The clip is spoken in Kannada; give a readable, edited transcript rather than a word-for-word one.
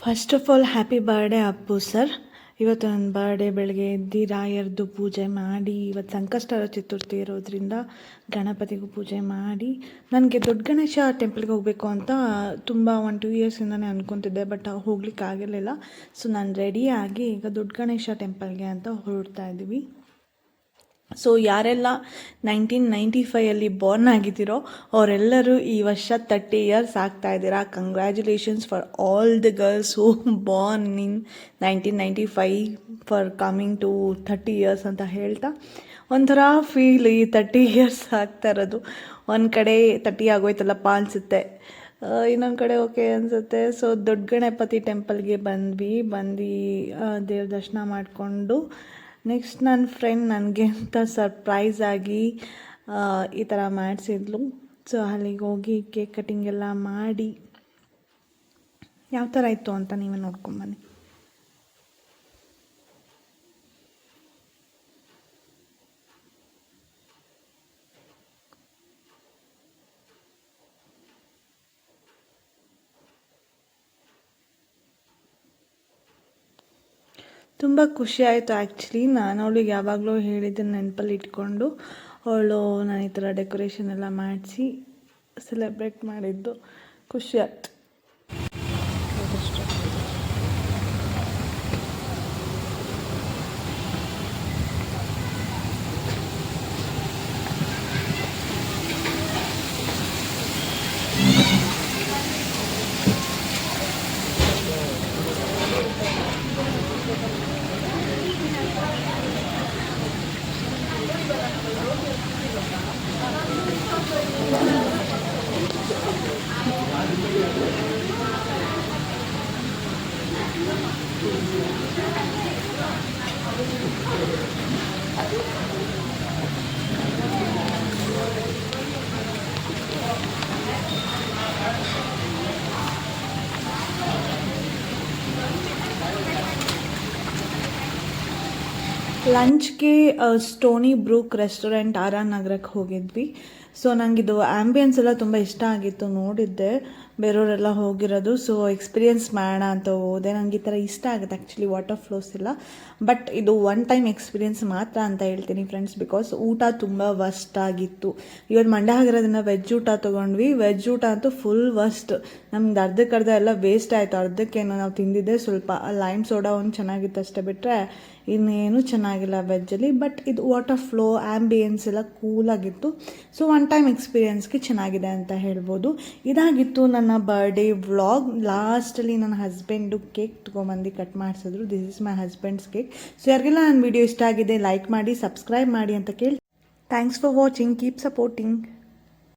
First of all happy birthday Appu sir. ಇವತ್ತು ನನ್ನ ಬರ್ಡೇ. ಬೆಳಗ್ಗೆ ಎದ್ದು ರಾಯರ್ದು ಪೂಜೆ ಮಾಡಿ, ಇವತ್ತು ಸಂಕಷ್ಟಹರ ಚತುರ್ಥಿ ಇರೋದ್ರಿಂದ ಗಣಪತಿಗೂ ಪೂಜೆ ಮಾಡಿ, ನನಗೆ ದೊಡ್ಡ ಗಣೇಶ ಟೆಂಪಲ್ಗೆ ಹೋಗಬೇಕು ಅಂತ ತುಂಬ 1-2 ಇಯರ್ಸಿಂದನೇ ಅಂದ್ಕೊತಿದ್ದೆ. ಬಟ್ ಹೋಗ್ಲಿಕ್ಕೆ ಆಗಿರಲಿಲ್ಲ. ಸೊ ನಾನು ರೆಡಿಯಾಗಿ ಈಗ ದೊಡ್ಡ ಗಣೇಶ ಟೆಂಪಲ್ಗೆ ಅಂತ ಹೊರಡ್ತಾ ಇದ್ದೀವಿ. ಸೊ ಯಾರೆಲ್ಲ 1995 ಬಾರ್ನ್ ಆಗಿದ್ದೀರೋ ಅವರೆಲ್ಲರೂ ಈ ವರ್ಷ 30 ಇಯರ್ಸ್ ಆಗ್ತಾ ಇದ್ದೀರಾ. Congratulations for all the girls who born in 1995 for coming to 30 years ಅಂತ ಹೇಳ್ತಾ, ಒಂಥರ ಫೀಲ್ ಈ 30 ಇಯರ್ಸ್ ಆಗ್ತಾ ಇರೋದು. ಒಂದು ಕಡೆ 30 ಆಗೋಯ್ತಲ್ಲಪ್ಪ ಅನಿಸುತ್ತೆ, ಇನ್ನೊಂದು ಕಡೆ ಓಕೆ ಅನಿಸುತ್ತೆ. ಸೊ ದೊಡ್ಡ ಗಣಪತಿ ಟೆಂಪಲ್ಗೆ ಬಂದು ದೇವ್ರ ದರ್ಶನ ಮಾಡಿಕೊಂಡು, ನೆಕ್ಸ್ಟ್ ನನ್ನ ಫ್ರೆಂಡ್ ನನಗೆ ಅಂತ ಸರ್ಪ್ರೈಸ್ ಆಗಿ ಈ ಥರ ಮಾಡಿಸಿದ್ಲು. ಸೊ ಅಲ್ಲಿಗೆ ಹೋಗಿ ಕೇಕ್ ಕಟಿಂಗ್ ಎಲ್ಲ ಮಾಡಿ ಯಾವ ಥರ ಇತ್ತು ಅಂತ ನೀವೇ ನೋಡ್ಕೊಂಬನ್ನಿ. ತುಂಬ ಖುಷಿ ಆಯಿತು ಆ್ಯಕ್ಚುಲಿ. ನಾನು ಅವಳಿಗೆ ಯಾವಾಗಲೂ ಹೇಳಿದ್ದನ್ನು ನೆನಪಲ್ಲಿ ಇಟ್ಕೊಂಡು ಅವಳು ನಾನು ಈ ಥರ ಡೆಕೋರೇಷನ್ ಎಲ್ಲ ಮಾಡಿಸಿ ಸೆಲೆಬ್ರೇಟ್ ಮಾಡಿದ್ದು ಖುಷಿ ಆಯಿತು. ಲಂಚ್ಗೆ Stony Brook restaurant R R ನಗರಕ್ಕೆ ಹೋಗಿದ್ವಿ. ಸೊ ನನಗಿದು ಆ್ಯಂಬಿಯನ್ಸ್ ಎಲ್ಲ ತುಂಬ ಇಷ್ಟ ಆಗಿತ್ತು, ನೋಡಿದ್ದೆ ಬೇರೆಯವರೆಲ್ಲ ಹೋಗಿರೋದು. ಸೊ ಎಕ್ಸ್ಪೀರಿಯೆನ್ಸ್ ಮಾಡೋಣ ಅಂತ ಹೋದೆ. ನನಗೆ ಈ ಥರ ಇಷ್ಟ ಆಗುತ್ತೆ ಆ್ಯಕ್ಚುಲಿ ವಾಟರ್ ಫ್ಲೋಸ್ ಎಲ್ಲ. ಬಟ್ ಇದು ಒನ್ ಟೈಮ್ ಎಕ್ಸ್ಪೀರಿಯೆನ್ಸ್ ಮಾತ್ರ ಅಂತ ಹೇಳ್ತೀನಿ ಫ್ರೆಂಡ್ಸ್, ಬಿಕಾಸ್ ಊಟ ತುಂಬ ವರ್ಸ್ಟ್ ಆಗಿತ್ತು. ಇವತ್ತು ಮಂಡ್ಯ ಆಗಿರೋದನ್ನ ವೆಜ್ ಊಟ ತೊಗೊಂಡ್ವಿ. ವೆಜ್ ಊಟ ಅಂತೂ ಫುಲ್ ವರ್ಸ್ಟ್. ನಮ್ಗೆ ಅರ್ಧಕ್ಕರ್ಧ ಎಲ್ಲ ವೇಸ್ಟ್ ಆಯಿತು. ಅರ್ಧಕ್ಕೇನು ನಾವು ತಿಂದಿದ್ದೆ ಸ್ವಲ್ಪ ಲೈಮ್ ಸೋಡಾ ಒಂದು ಚೆನ್ನಾಗಿತ್ತು ಅಷ್ಟೇ, ಬಿಟ್ಟರೆ ಇನ್ನೇನು ಚೆನ್ನಾಗಿಲ್ಲ ವೆಜ್ಜಲ್ಲಿ. ಬಟ್ ಇದು ವಾಟರ್ ಫ್ಲೋ ಆ್ಯಂಬಿಯನ್ಸ್ ಎಲ್ಲ ಕೂಲಾಗಿತ್ತು. ಸೊ ಒನ್ ಟೈಮ್ ಎಕ್ಸ್ಪೀರಿಯೆನ್ಸ್ಗೆ ಚೆನ್ನಾಗಿದೆ ಅಂತ ಹೇಳ್ಬೋದು. ಇದಾಗಿತ್ತು ನನ್ನ ಬರ್ಡೇ ವ್ಲಾಗ್. ಲಾಸ್ಟಲ್ಲಿ ನನ್ನ ಹಸ್ಬೆಂಡು ಕೇಕ್ ತೊಗೊಂಬಂದು ಕಟ್ ಮಾಡಿಸಿದ್ರು. This is my husbands cake. So ಯಾರಿಗೆಲ್ಲ ನನ್ನ ವಿಡಿಯೋ ಇಷ್ಟ ಆಗಿದೆ ಲೈಕ್ ಮಾಡಿ, ಸಬ್ಸ್ಕ್ರೈಬ್ ಮಾಡಿ ಅಂತ ಕೇಳಿ. Thanks for watching. Keep supporting.